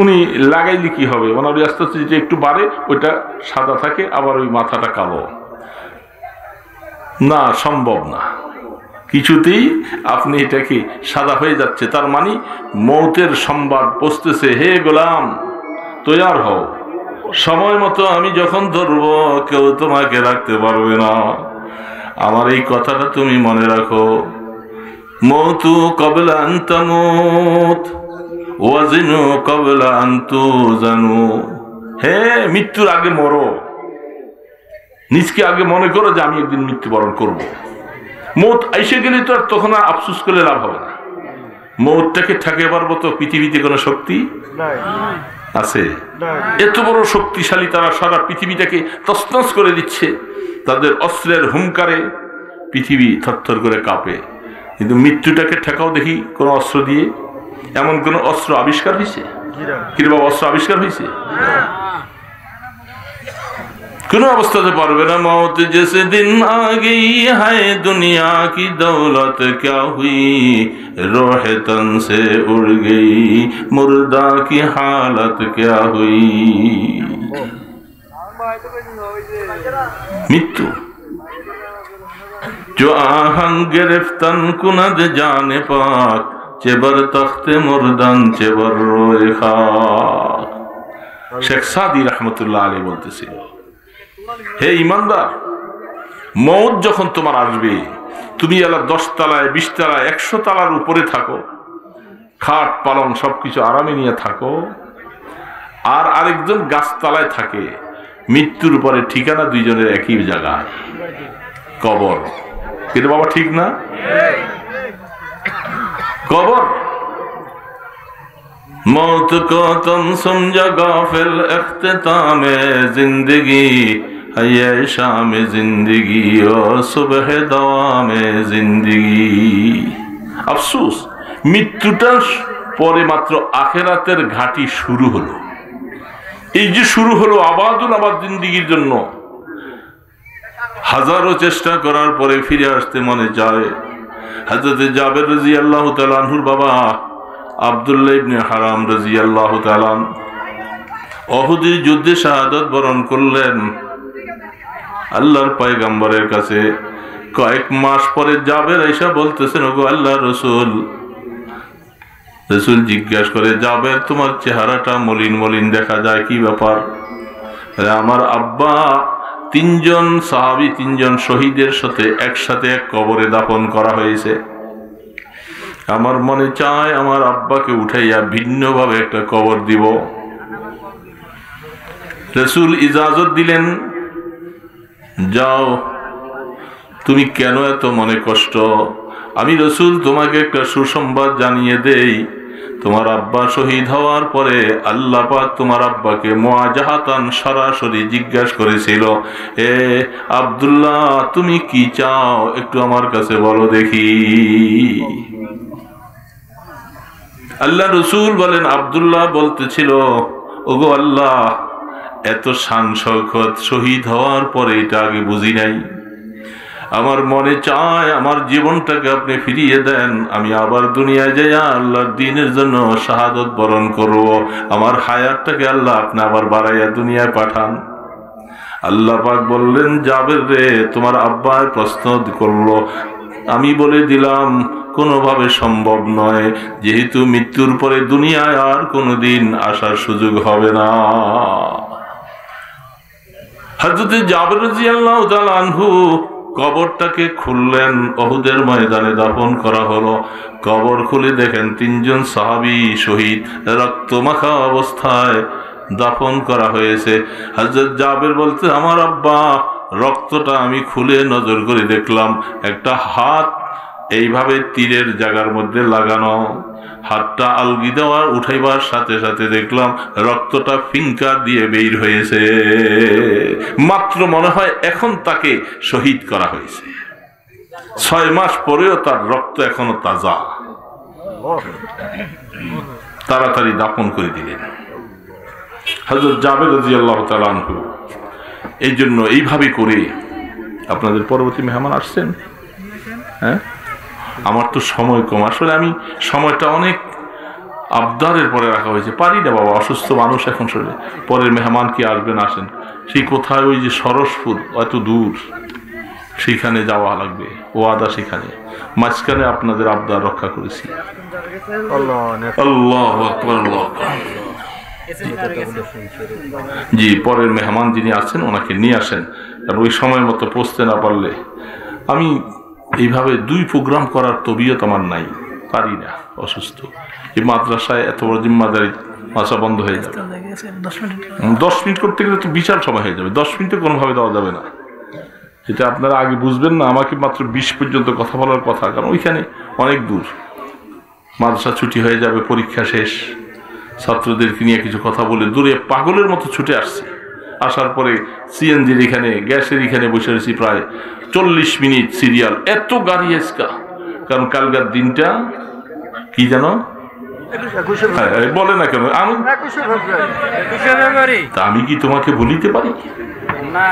উনি লাগাইলে কি হবে? ওনার আস্তে আস্তে যে একটু বাড়ে ওইটা সাদা থাকে, আবার ওই মাথাটা কালো। না, সম্ভব না কিছুতেই। আপনি এটাকে সাদা হয়ে যাচ্ছে, তার মানে মৌতের সংবাদ পৌঁছতেছে। হে গোলাম, তৈয়ার হও, সময় মতো আমি যখন ধরবো কেউ তোমাকে রাখতে পারবে না। আমার এই কথাটা তুমি মনে রাখো। মৌতু কবলা আন তামুত ওয়াজিনু কবলা আন তুজানু। হে মৃত্যুর আগে মরো, নিজকে আগে মনে করো যে আমি একদিন মৃত্যুবরণ করব। মৌত আইসে গেলে তো আর তখন আর আফসোস করে লাভ হবে না। মৌতটাকে ঠেকাবার মতো পৃথিবীতে কোনো শক্তি আছে? এত বড় শক্তিশালী তারা, সারা পৃথিবীটাকে তছনছ করে দিচ্ছে। তাদের অস্ত্রের হুঙ্কারে পৃথিবী থরথর করে কাঁপে। কিন্তু মৃত্যুটাকে ঠেকাও দেখি কোন অস্ত্র দিয়ে? এমন কোন অস্ত্র আবিষ্কার হয়েছে? কিংবা অস্ত্র আবিষ্কার হয়েছে? কোন অবস্থাতে পারবে না। মौत जैसे दिन आ गई है दुनिया की दौलत क्या हुई, रूह तन से उड़ गई मुर्दा की हालत क्या हुई। मृत्यु जो आहंग गिरफ्तन कुनद जाने पाक, चेबर तख्ते मुर्दन चेबर रोए खाक। शेख सादी रहमतुल्लाह अलैहि বলতেছিল, হে ইমানদার, মৌত যখন তোমার আসবে, তুমি এলা 10 তলায় 20 তলায় 100 তলার উপরে থাকো, খাট পালং সবকিছু আরামে নিয়ে থাকো, আর আরেকজন গাছতলায় থাকে, মৃত্যুর পরে ঠিকানা দুইজনের একই জায়গায়, কবর। কিন্তু বাবা ঠিক না? কবর। मौत को तुम समझा गाफिल इख्तिताम जिंदगी है ये शाम जिंदगी और सुबह दवाम जिंदगी। अफसोस, মৃত্যুটার পরে মাত্র আখিরাতের ঘাটি শুরু হলো। এই যে শুরু হলো আবাদুল আবাদ জিন্দেগির জন্য, হাজারো চেষ্টা করার পরে ফিরে আসতে মনে চায়। হযরত জাবের রাদিয়াল্লাহু তাআলা আনহুর বাবা আব্দুল্লাহ ইবনে হারাম রাদিয়াল্লাহু তাআলা উহুদের যুদ্ধে শাহাদাত বরণ করলেন। আল্লাহর পয়গম্বরের কাছে কয়েক মাস পরে জাবের আয়েশা বলতেছেন, ওগো আল্লাহর রাসূল। রাসূল জিজ্ঞাসা করে, জাবের তোমার চেহারাটা মলিন মলিন দেখা যায়, কি ব্যাপার? আমার আব্বা 3 জন সাহাবী, 3 জন শহীদের সাথে একসাথে এক কবরে দাফন করা হয়েছে। আমার মনে চায় আমার আব্বাকে উঠাইয়া ভিন্নভাবে একটা কবর দিব। রাসূল ইজাজত দিলেন, যাও, তুমি কেন এত মনে কষ্ট? আমি রাসূল তোমাকে একটা সুসংবাদ জানিয়ে দেই, তোমার আব্বা শহীদ হওয়ার পরে আল্লাহ পাক তোমার আব্বাকে মুআজাহাতান সরাসরি জিজ্ঞাসা করেছিল, এ আব্দুল্লাহ তুমি কি চাও একটু আমার কাছে বলো দেখি। আল্লাহ রসুল বলেন, আব্দুল্লাহ বলতেছিল, ওগো আল্লাহ, এত শান শওকত শহীদ হওয়ার পরে এটা আগে বুঝি নাই। আমার মনে চায় আমার জীবনটাকে আপনি ফিরিয়ে দেন, আমি আবার দুনিয়ায় যাইয়া আল্লাহর দ্বীনের জন্য শাহাদত বরণ করব। আমার হায়াতটাকে আল্লাহ আপনি আবার বাড়াইয়া দুনিয়ায় পাঠান। আল্লাহ পাক বললেন, জাবের রে, তোমার আব্বায় প্রশ্ন করলো, আমি বলে দিলাম কোনোভাবে সম্ভব নয়, যেহেতু মৃত্যুর পরে দুনিয়ায় আর কোনোদিন আসার সুযোগ হবে না। হযরত জাবের রাদিয়াল্লাহু তাআলা আনহু কবরটাকে খুললেন, উহুদের ময়দানে দাফন করা হলো। কবর খুলে দেখেন 3 জন সাহাবী শহীদ রক্তমাখা অবস্থায় দাফন করা হয়েছে। হযরত জাবের বলতে, আমার আব্বা রক্তটা আমি খুলে নজর করে দেখলাম, একটা হাত এইভাবে তীরের জায়গার মধ্যে লাগানো, হাতটা আলগি দেওয়া উঠাইবার সাথে সাথে দেখলাম রক্তটা ফিঙ্কার দিয়ে বের হয়েছে। মাত্র মনে হয় এখন তাকে শহীদ করা হয়েছে, 6 মাস পরেও তার রক্ত এখনো তাজা। তাড়াতাড়ি দাফন করে দিলেন হযরত জাবের রাদিয়াল্লাহু তাআলা আনহু। এই জন্য এইভাবে করে আপনাদের পরবর্তী মেহমান আসছেন। হ্যাঁ, আমার তো সময় কম, আসলে আমি সময়টা অনেক আবদারের পরে রাখা হয়েছে, পারি না বাবা, অসুস্থ মানুষ এখন শরীরে। পরের মেহমান কি আসবেন, আসেন। সেই কোথায় ওই যে সরসপুর এত দূর, সেখানে যাওয়া লাগবে, ওয়াদা সেখানে, মাঝখানে আপনাদের আবদার রক্ষা করেছি। আল্লাহু আকবার, আল্লাহু আকবার। জি, পরের মেহমান যিনি আছেন ওনাকে নিয়ে আসেন, কারণ ওই সময় মতো পৌঁছতে না পারলে আমি এইভাবে 2 প্রোগ্রাম করার তবিয়ত আমার নাই, পারি না, অসুস্থ। এই মাদ্রাসায় এত বড় জিম্মাদারি, মাদ্রাসা বন্ধ হয়ে যাবে। 10 মিনিট করতে গেলে তো বিশাল সময় হয়ে যাবে, 10 মিনিটে কোনোভাবে দেওয়া যাবে না। এটা আপনারা আগে বুঝবেন না, আমাকে মাত্র 20 পর্যন্ত কথা বলার কথা, কারণ ওইখানে অনেক দূর, মাদ্রাসা ছুটি হয়ে যাবে, পরীক্ষা শেষ, ছাত্রদেরকে নিয়ে কিছু কথা বলে দূরে পাগলের মতো ছুটে আসছে। আসার পরে সিএনজির এখানে, গ্যাসের এখানে বসে রয়েছি প্রায় 40 মিনিট সিরিয়াল, এত গাড়ি এসকা। কারণ কালকার দিনটা কি জানো, বলে না কেন, আমি কি তোমাকে বলিতে পারি না?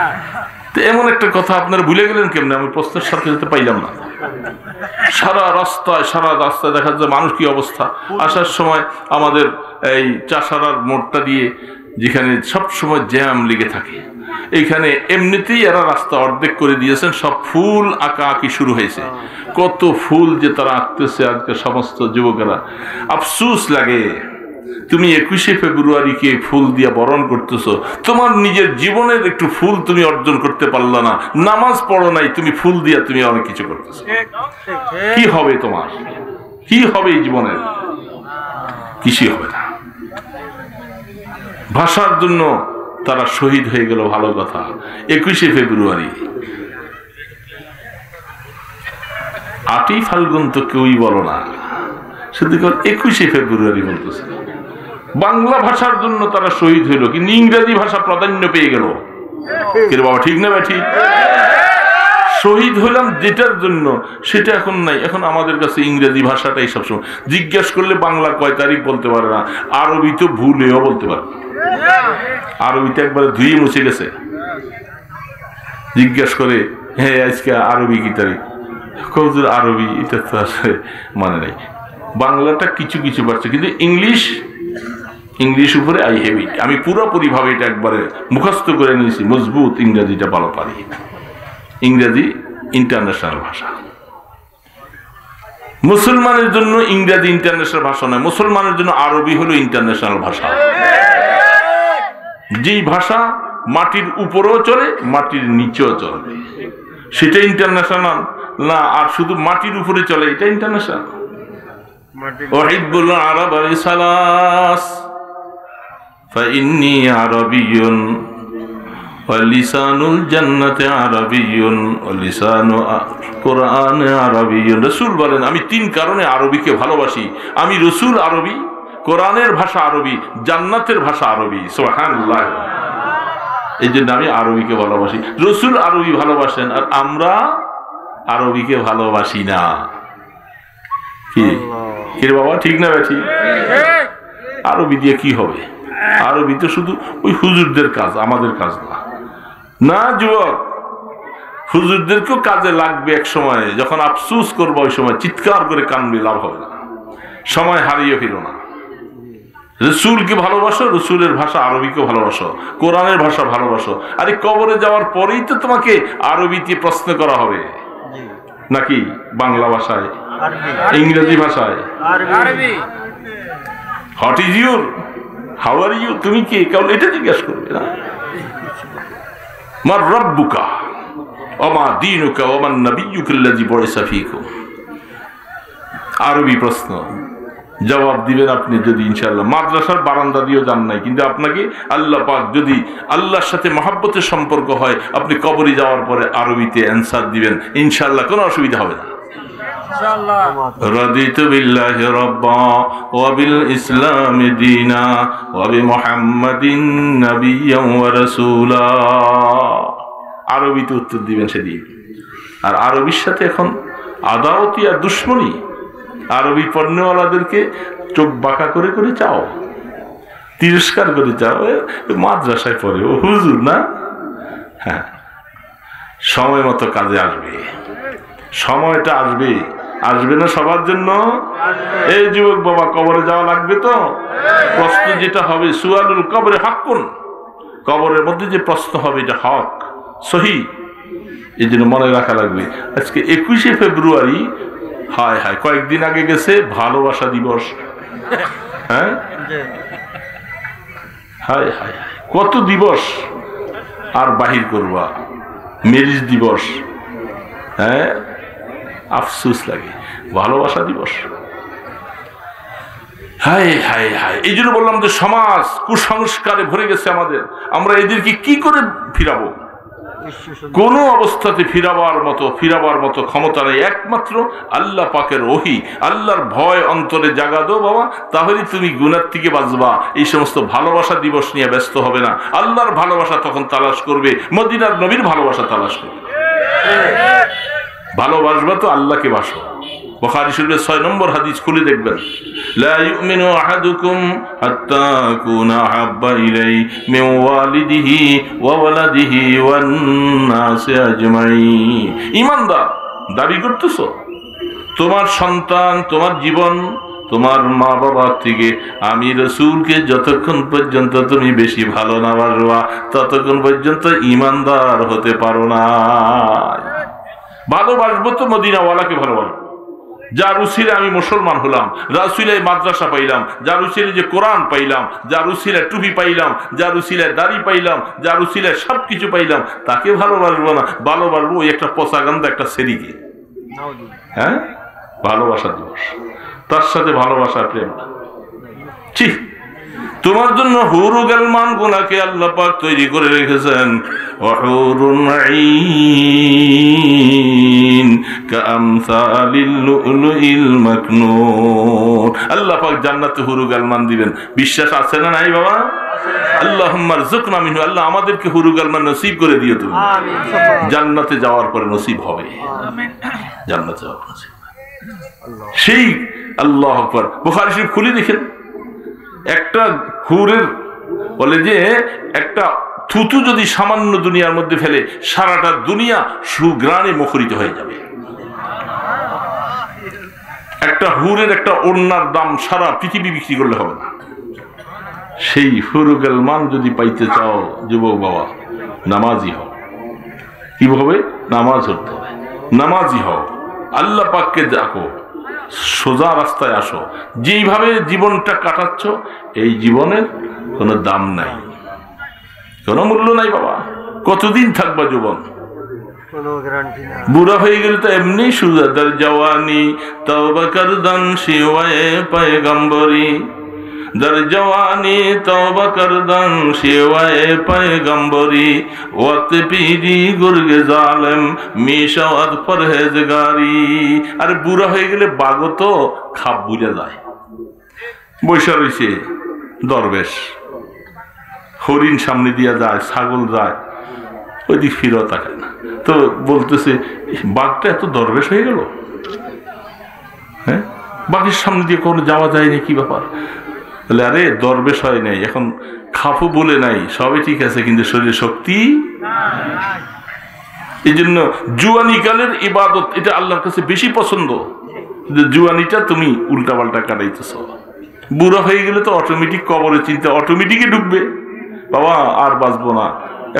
এমন একটা কথা আপনারা ভুলে গেলেন কেমনে? আমি প্রশ্নের সাথে যেতে পাইলাম না। সারা রাস্তায় দেখা যায় মানুষ কি অবস্থা। আসার সময় আমাদের এই চাষারার মোড়টা দিয়ে, যেখানে সব সময় জ্যাম লেগে থাকে, এইখানে এমনিতেই এরা রাস্তা অর্ধেক করে দিয়েছেন, সব ফুল আঁকা আঁকি শুরু হয়েছে। কত ফুল যে তারা আঁকতেছে আজকে সমস্ত যুবকেরা। আফসোস লাগে, তুমি 21শে ফেব্রুয়ারিকে ফুল দিয়া বরণ করতেছো, তোমার নিজের জীবনের একটু ফুল তুমি অর্জন করতে পারলা না, নামাজ পড়ো নাই, তুমি ফুল দিয়া তুমি অনেক কিছু করতেছো। কি হবে তোমার, কি হবে এই জীবনের? কিছুই হবে না। ভাষার জন্য তারা শহীদ হয়ে গেল, ভালো কথা। 21শে ফেব্রুয়ারি, 8ই ফাল্গুন তো কেউই বলো না, শুধু 21শে ফেব্রুয়ারি বলতেছে। বাংলা ভাষার জন্য তারা শহীদ হইল, কিন্তু ইংরেজি ভাষা প্রাধান্য পেয়ে গেল। কিন্তু বাবা ঠিক না? ঠিক। শহীদ হইলাম যেটার জন্য, সেটা এখন নাই। এখন আমাদের কাছে ইংরেজি ভাষাটাই সবসময়। জিজ্ঞাসা করলে বাংলা কয় তারিখ বলতে পারে না, আরবি তো ভুলেও বলতে পারে। আরবিতে একবারে ধুয়ে মুছে গেছে। জিজ্ঞাসা করে, হ্যাঁ আজকে আরবি কি তারিখ? কবজুর আরবি এটা তো আসলে মানে নাই। বাংলাটা কিছু কিছু পারছে, কিন্তু ইংলিশ উপরে আই হ্যাভ ইট। আমি পুরোপুরি ভাবে এটা একবারে মুখস্থ করে নিয়েছি, মজবুত। ইংরেজিটা ভালো পারি। ইংরেজি ইন্টারন্যাশনাল ভাষা। মুসলমানের জন্য ইংরেজি ইন্টারন্যাশনাল ভাষা নয়, মুসলমানের জন্য আরবি হলো ইন্টারন্যাশনাল ভাষা। যেই ভাষা মাটির উপরেও চলে, মাটির নিচেও চলবে, সেটা ইন্টারন্যাশনাল না। আর শুধু মাটির উপরে চলে, এটা ইন্টারন্যাশনাল। ওয়াহিবুল আরব সালাস ফাইন্নী আরবিয়্যুন ওয়া লিসানুল জান্নাতি আরবিয়্যুন ওয়া লিসানু কুরআন আরবিয়্যুন। রাসূল বলেন, আমি 3 কারণে আরবিকে ভালোবাসি। আমি রাসূল আরবি, কোরআনের ভাষা আরবি, জান্নাতের ভাষা আরবি। সুবহানাল্লাহ। এই জন্য আমি আরবিকে ভালোবাসি। রসুল আরবি ভালোবাসেন আর আমরা আরবিকে ভালোবাসি না। কি বাবা, ঠিক না ঠিক? আরবি দিয়ে কি হবে? আরবি তো শুধু ওই হুজুরদের কাজ, আমাদের কাজ না। না যুবক, হুজুরদেরকেও কাজে লাগবে এক সময়, যখন আফসুস করবো ওই সময় চিৎকার করে কানবে, লাভ হবে না। সময় হারিয়ে ফেলো না। রসুলকে ভালোবাসো, রসুলের ভাষা আরবিকে ভালোবাসো, কোরআনের ভাষা ভালোবাসো। আরে কবরে যাওয়ার পরেই তো তোমাকে আরবিতে প্রশ্ন করা হবে, নাকি বাংলা ভাষায়, ইংরেজি ভাষায়? What is your, how are you, তুমি কে, কেবল এটা জিজ্ঞাসা করবে না। মার রব্বুকা ওমা দীনুকা ওমান নবিয়্যুকাল্লাযী বুইসা ফীকুম। আরবি প্রশ্ন, জবাব দিবেন আপনি যদি ইনশাআল্লাহ মাদ্রাসার বারান্দা দিয়েও যান নাই, কিন্তু আপনাকে আল্লাহ পাক যদি আল্লাহর সাথে মহব্বতের সম্পর্ক হয়, আপনি কবরে যাওয়ার পরে আরবিতে অ্যান্সার দিবেন ইনশাআল্লাহ, কোনো অসুবিধা হবে না। রাদিতু বিল্লাহি রাব্বা ওয়া বিল ইসলামি দীনা ওয়া বিমুহাম্মাদিন নাবিয়্যান ওয়া রাসূলা। আরবিতে উত্তর দিবেন সেদিন। আর আরবির সাথে এখন আদাওয়াতি আর দুশমনী। আরবি পণ্যওয়ালাদেরকে চোখ বাঁকা করে করে চাও, তিরস্কার করে চাও, মাদ্রাসায় পড়ে ও হুজুর না। হ্যাঁ, সময় মতো কাজে আসবে, সময়টা আসবে, আসবে না সবার জন্য। এই যুবক বাবা, কবরে যাওয়া লাগবে তো। প্রশ্ন যেটা হবে, সুআলুল কবরে হাক্কুন, কবরের মধ্যে যে প্রশ্ন হবে এটা হক, সহি। এই জন্য মনে রাখা লাগবে। আজকে 21শে ফেব্রুয়ারি, হায় হায়, কয়েকদিন আগে গেছে ভালোবাসা দিবস। হ্যাঁ, হায় হায়, কত দিবস আর বাহির করবা, মেরিজ দিবস। হ্যাঁ, আফসোস লাগে, ভালোবাসা দিবস। হায় হায় হায়। এই জন্য বললাম যে সমাজ কুসংস্কারে ভরে গেছে আমাদের, আমরা এদেরকে কি করে ফিরাবো? কোন অবস্থাতে ফিরাবার মতো ক্ষমতা নেই। একমাত্র আল্লাহ পাকের ওহী, আল্লাহর ভয় অন্তরে জাগা দাও বাবা, তাহলে তুমি গুনাহ থেকে বাঁচবা। এই সমস্ত ভালোবাসা দিবস নিয়ে ব্যস্ত হবে না। আল্লাহর ভালোবাসা তখন তালাশ করবে, মদিনার নবীর ভালোবাসা তালাশ করবে। ভালোবাসবা তো আল্লাহকে বাসো। বুখারী শরীফের 6 নম্বর হাদিস খুলে দেখবেন, লা ইউমিনু আহাদুকুম হাত্তা আকুনা আহাব্বা ইলাইহি মিন ওয়ালিদিহি ওয়া ওয়ালাদিহি ওয়ান নাসি আজমাইন। ঈমানদার দাবি করতেছো, তোমার সন্তান, তোমার জীবন, তোমার মা বাবার থেকে আমি রাসূলকে যতক্ষণ পর্যন্ত তুমি বেশি ভালো না বাসবা, ততক্ষণ পর্যন্ত ঈমানদার হতে পারো না। ভালোবাসবো তো মদিনাওয়ালাকে ভালোবাসবো, যার উসিলে আমি মুসলমান হলাম, রাসূলের মাদ্রাসা পাইলাম, যার উসিলে যে কোরআন পাইলাম, যার উসিলে টুপি পাইলাম, যার উসিলে দাড়ি পাইলাম, যার উসিলে সবকিছু পাইলাম, তাকে ভালোবাসবো না। ভালোবাসবো ওই একটা পচাগন্ধা, একটা সেরিকে। হ্যাঁ, ভালোবাসা দিবস, তার সাথে ভালোবাসা, প্রেম না। ঠিক তোমার জন্য হুরু গালমান গুনাকে আল্লাহ পাক তৈরি করে রেখেছেন। ওয়াহুরুন আইন কামসালিল লুলুইল মাকনুন। আল্লাহ পাক জান্নাতে হুরু গালমান দিবেন। বিশ্বাস আছে না নাই বাবা? আল্লাহুম্মা রযুকনা মিনহু। আল্লাহ আমাদেরকে হুরু গালমান নসিব করে দিও তুমি। আমিন। জান্নাতে যাওয়ার পরে নসিব হবে। আমিন। জান্নাতে যাওয়ার নসিব। সেই আল্লাহু আকবার। বুখারী শরীফ খুলে দেখেন, একটা হুরের বলে যে একটা থুতু যদি সামান্য দুনিয়ার মধ্যে ফেলে, সারাটা দুনিয়া সুঘ্রাণে মুখরিত হয়ে যাবে। একটা হুরের একটা ওড়নার দাম সারা পৃথিবী বিক্রি করলে হবে না। সেই হুরুল মান যদি পাইতে চাও যুবক বাবা, নামাজি হও। কি হবে? নামাজ পড়তে হবে, নামাজি হও, আল্লাহ পাককে ডাকো, সোজা রাস্তায় আসো। যেইভাবে জীবনটা কাটাচ্ছ, এই জীবনের কোনো দাম নাই, কোনো মূল্য নাই বাবা। কতদিন থাকবা জীবন? বুড়া হয়ে গেলে তো এমনি সুজাদার জওয়ানি তওবা করদান শিওয়ে পয়গম্বরি, দর জওয়ানি তওবা করদান শিওয়ে পয়গম্বরি, ওয়াত পীরি গুরগে জালেম মিশাওয়াত পরহেজগারি। আরে বুড়া হয়ে গেলে বাগো তো খাপ বুঝা যায়। বৈশা রয়েছে দরবেশ, হরিণ সামনে দিয়া যায়, ছাগল যায়, ওই দিক ফিরেও তাকায় না। তো বলতেছে বাঘটা এত দরবেশ হয়ে গেল, হ্যাঁ বাঘের সামনে দিয়ে কোনো যাওয়া যায় না, কি ব্যাপার? বলে আরে দরবেশ হয় নাই, এখন খাফু বলে নাই, সবই ঠিক আছে, কিন্তু শরীরে শক্তি। এই জন্য জুয়ানি কালের ইবাদত এটা আল্লাহর কাছে বেশি পছন্দ। জুয়ানিটা তুমি উল্টা পাল্টা কাটাইতেছ, বুড়া হয়ে গেলে তো অটোমেটিক কবরে চিন্তা অটোমেটিকই ঢুকবে, বাবা আর বাঁচবো না।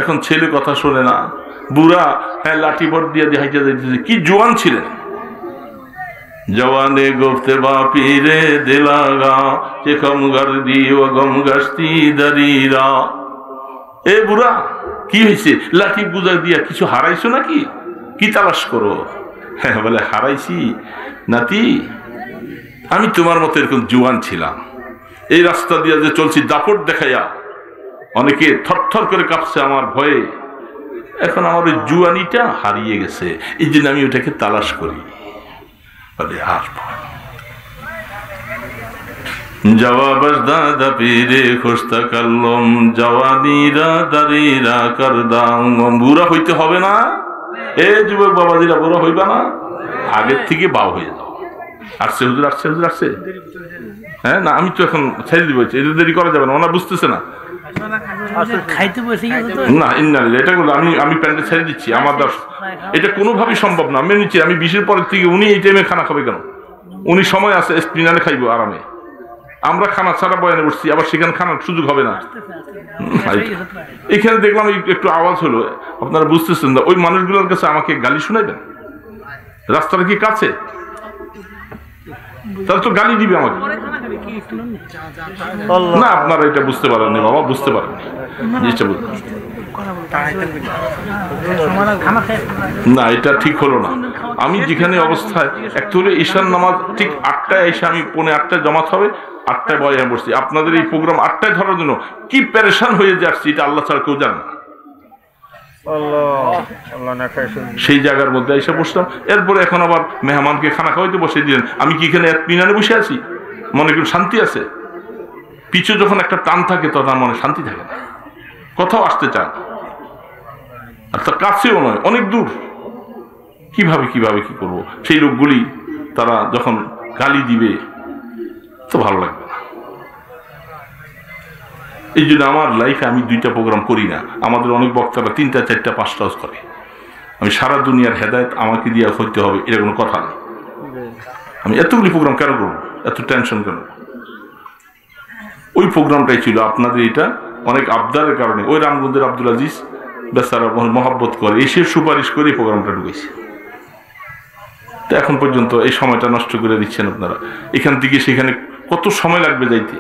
এখন ছেলে কথা শোনে না, বুড়া হ্যাঁ লাঠি ভর দিয়ে দেখাইতে যাইতেছে। কি জোয়ান ছিলেন, জওয়ানে গোফতে বাপিরে দিলাগা যে গমগার দিও গমগাস্তি দারিরা। এ বুড়া কি হয়েছে, লাঠি বুঝা দিয়া কিছু হারাইছো নাকি, কি তালাশ করো? হ্যাঁ বলে হারাইছি নাতি, আমি তোমার মতো এরকম জোয়ান ছিলাম, এই রাস্তা দিয়ে যে চলছি দাপট দেখাইয়া অনেকে থরথর করে কাঁপছে আমার ভয়ে, এখন আমার ওই জুয়ানিটা হারিয়ে গেছে, এই জন্য আমি ওটাকে তালাশ করি। বলে আসবো জবাবস দাদা পীরে খুস্তা কাল্লম জওয়ানিরা দারিরা করদাম। বুড়া হইতে হবে না, এ যুবক বাবাজিরা বুড়া হইবা না, আগের থেকে বাও হয়ে যাও। আসছে হুজুর, আসছে হুজুর, আসছে। হ্যাঁ না আমি তো এখন ছেড়ে দিব, এটা দেরি করা যাবে না, ওনা বুঝতেছে না। না ইন্নালিল্লাহ, এটা আমি প্যান্টে ছেড়ে দিচ্ছি, আমার এটা কোনোভাবেই সম্ভব না। আমি নিচ্ছি, আমি 20-এর পরের থেকে উনি এই টাইমে খানা খাবে কেন? উনি সময় আছে, স্পিনারে খাইবো আরামে। আমরা খানা ছাড়া বয়ানে বসছি, আবার সেখানে খানার সুযোগ হবে না। এখানে দেখলাম একটু আওয়াজ হলো, আপনারা বুঝতেছেন না, ওই মানুষগুলোর কাছে আমাকে গালি শুনাইবেন? রাস্তাটা কি কাছে? তাহলে তো গালি দিবে আমাকে। না আপনারা এটা বুঝতে পারেননি বাবা, বুঝতে পারেননি জিনিসটা, বুঝতে না, এটা ঠিক হলো না। আমি যেখানে অবস্থায় একটু হলে ঈশান নামাজ ঠিক 8টায় এসে আমি 7:45 জমাত হবে, 8টায় বয়ানে বসছি। আপনাদের এই প্রোগ্রাম 8টায় ধরার জন্য কি পেরেশান হয়ে যাচ্ছি, এটা আল্লাহ ছাড়া কেউ জানে না। সেই জায়গার মধ্যে এসে বসলাম, এরপরে এখন আবার মেহমানকে খানা খাওয়াইতে বসে দিলেন। আমি কি এখানে মিনারে বসে আছি মনে করি শান্তি আছে? পিছু যখন একটা টান থাকে তখন আমার মনে শান্তি থাকে না, কোথাও আসতে চান, আর তার কাছেও নয়, অনেক দূর। কিভাবে কি করবো? সেই লোকগুলি তারা যখন গালি দিবে তো ভালো লাগবে না। এই জন্য আমার লাইফে আমি 2টা প্রোগ্রাম করি না। আমাদের অনেক বক্তারা 3টা 4টা 5টাও করে। আমি সারা দুনিয়ার হেদায়েত আমাকে দিয়ে হইতে হবে এটা কোনো কথা নেই। আমি এতগুলি প্রোগ্রাম কেন করবো, এত টেনশন কেন? ওই প্রোগ্রামটাই ছিল আপনাদের এটা অনেক আবদারের কারণে, ওই রামগঞ্জের আব্দুল আজিজ বেচারা মহব্বত করে এসে সুপারিশ করে এই প্রোগ্রামটা ঢুকেছে। তো এখন পর্যন্ত এই সময়টা নষ্ট করে দিচ্ছেন আপনারা। এখান থেকে সেখানে কত সময় লাগবে যাইতে?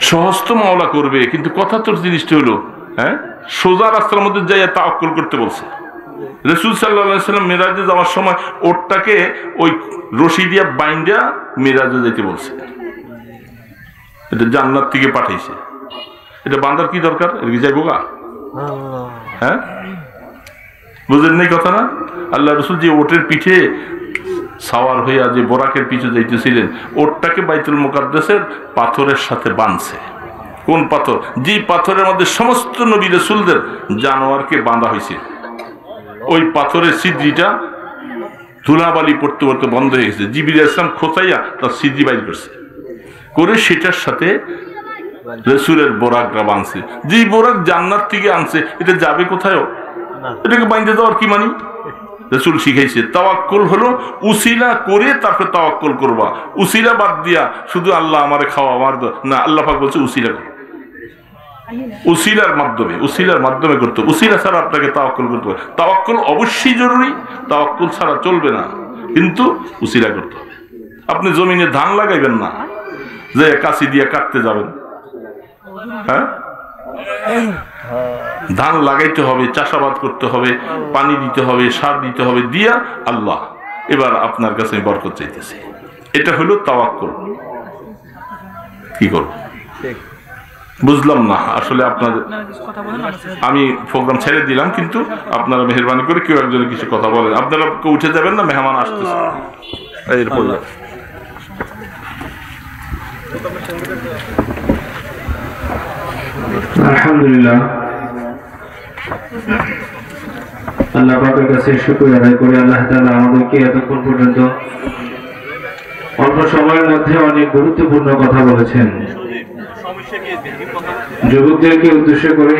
সহজ তো মাওলা করবে, কিন্তু কথা তোর জিনিসটা হলো হ্যাঁ সোজা রাস্তার মধ্যে যাইয়া তাওয়াক্কুল করতে বলছে। রাসূল সাল্লাল্লাহু আলাইহি ওয়াসাল্লাম মিরাজে যাওয়ার সময় ওটটাকে ওই রশি দিয়া বাইন্দা মিরাজে যাইতে বলছে। এটা জান্নাত থেকে পাঠাইছে, এটা বান্দার কি দরকার? এর কি যাইবো গা? হ্যাঁ বুঝলেন নাই কথা না? আল্লাহ রাসূল যে ওটের পিঠে সাওয়ার হইয়া যে বোরাকের পিছু যাইতেছিলেন, ওটটাকে বাইতুল মুকাদ্দাসের পাথরের সাথে বাঁধছে। কোন পাথর? যে পাথরের মধ্যে সমস্ত নবী রাসূলদের জানোয়ারকে বাঁধা হয়েছে, ওই পাথরের সিদ্রিটা ধুলাবালি পড়তে পড়তে বন্ধ হয়ে গেছে। জিবরিল আলাইহিস সালাম খোঁচাইয়া তার সিদ্রি বাইর করছে, করে সেটার সাথে রাসূলের বোরাকরা বাঁধছে। যে বোরাক জান্নাত থেকে আনছে, এটা যাবে কোথায়ও? এটাকে বাইন্ধে দেওয়ার কি মানি? রাসূল শিখাইছে তাওয়াক্কুল হলো উসিলা করে তারপরে তাওয়াক্কুল করবা। উসিলা বাদ দিয়া শুধু আল্লাহ আমারে খাওয়া আমার না, আল্লাহ পাক বলছে উসিলা করো, উসিলার মাধ্যমে করতে। উসিলা ছাড়া আপনাকে তাওয়াক্কুল করতে হবে। তাওয়াক্কুল অবশ্যই জরুরি, তাওয়াক্কুল ছাড়া চলবে না, কিন্তু উসিলা করতে হবে। আপনি জমিনে ধান লাগাইবেন না যে কাশি দিয়ে কাটতে যাবেন, হ্যাঁ ধান লাগাইতে হবে, চাষাবাদ করতে হবে, পানি দিতে হবে, সার দিতে হবে, দিয়া আল্লাহ এবার আপনার কাছে বরকত চাইতেছে। এটা হলো তাওয়াক্কুল। কি করব বুঝলাম না আসলে। আপনাদের আমি প্রোগ্রাম ছেড়ে দিলাম, কিন্তু আপনারা মেহেরবানি করে কেউ একজনের কিছু কথা বলেন। আপনারা উঠে যাবেন না, মেহমান আসতেছে এরপর। আলহামদুলিল্লাহ, আল্লাহ পাকের কাছে শুকরিয়া আদায় করি। আল্লাহ তাআলা আমাদেরকে এতক্ষণ পর্যন্ত অল্প সময়ের মধ্যে অনেক গুরুত্বপূর্ণ কথা বলেছেন। যুবকদেরকে উদ্দেশ্য করে,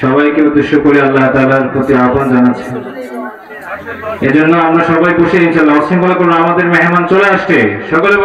সবাইকে উদ্দেশ্য করে আল্লাহ তাআলার প্রতি আহ্বান জানাচ্ছেন। এজন্য আমরা সবাই বসে ইনশাআল্লাহ, অসীম বলে আমাদের মেহমান চলে আসছে, সকলে